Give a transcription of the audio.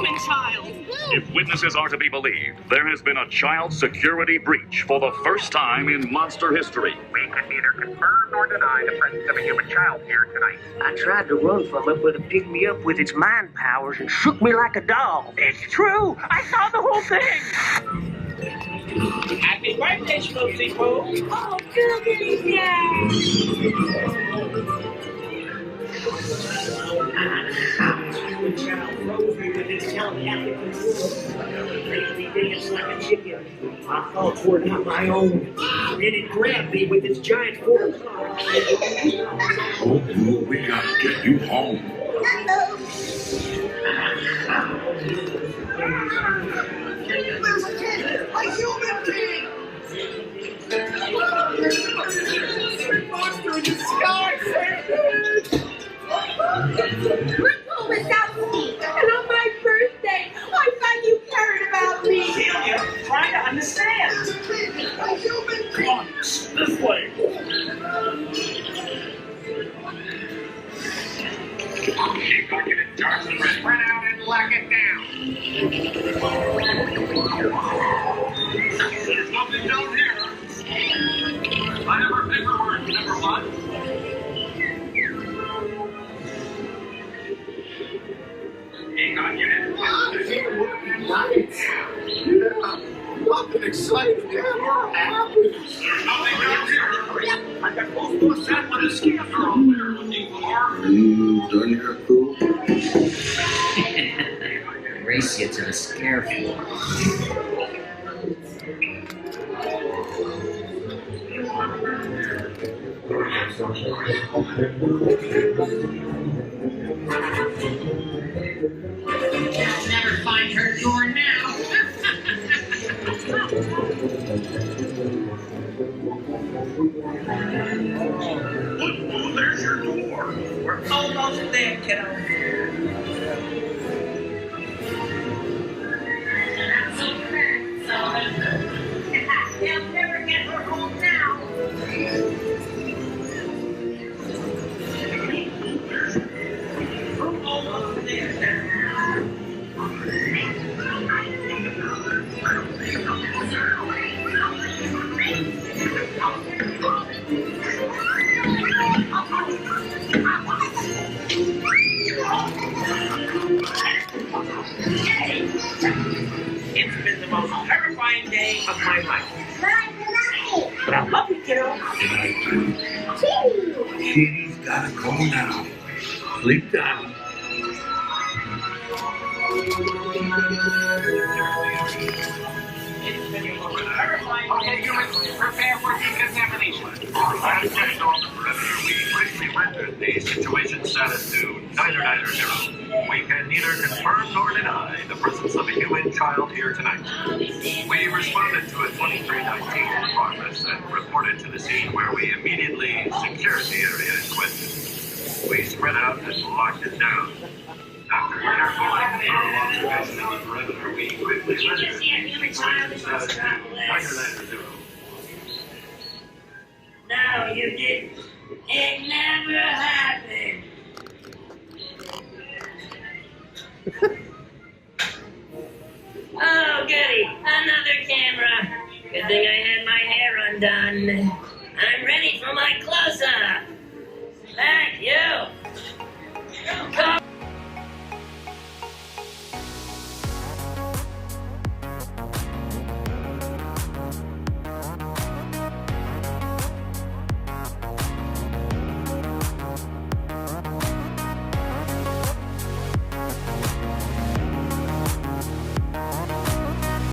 human child. If witnesses are to be believed, there has been a child security breach for the first time in monster history. We can neither confirm nor deny the presence of a human child here tonight. I tried to run from it, but it picked me up with its mind powers and shook me like a doll. It's true! I saw the whole thing! Happy birthday, Schmoozy Poo. Oh, goody, yeah! Human child froze me with its telepathic control. Made me dance like a chicken. My thoughts were not my own. Then it grabbed me with its giant forepaws. Oh, we gotta get you home. A human being! Monster in the sky! Look without me, and on my birthday, I thought you cared about me. Celia, try to understand. A human Come on, this way. Keep looking at Johnson. Spread out and lock it down. There's nothing down here. I have our paperwork, number one. Hang on, unit. Nothing exciting ever happened. There's nothing down here. I got close to a set with a scarecrow. They're looking for. Done your cool? Race you to the scare floor. I'll never find her door now. Oh, there's your door. We're almost there, kiddo. Not so fast, Sully. They'll never get her home now. We're almost there now. It's been the most terrifying day of my life. But I love you, kiddo. Kitty's gotta go now. Sleep down. It's been the most terrifying Okay, day. units, prepare for decontamination. Last night on the perimeter, we briefly rendered the situation status to 990. We can neither confirm nor deny the presence of a human child here tonight. We responded to a 2319 in progress and reported to the scene where we immediately secured the area in question. We spread out and locked it down. After careful and thorough observation of the perimeter, we quickly Did you rendered see a human child in those travel lists? 990. No, you didn't. It never happened. Oh, goody. Another camera. Good thing I had my hair undone. I'm ready for my close-up. Back, you.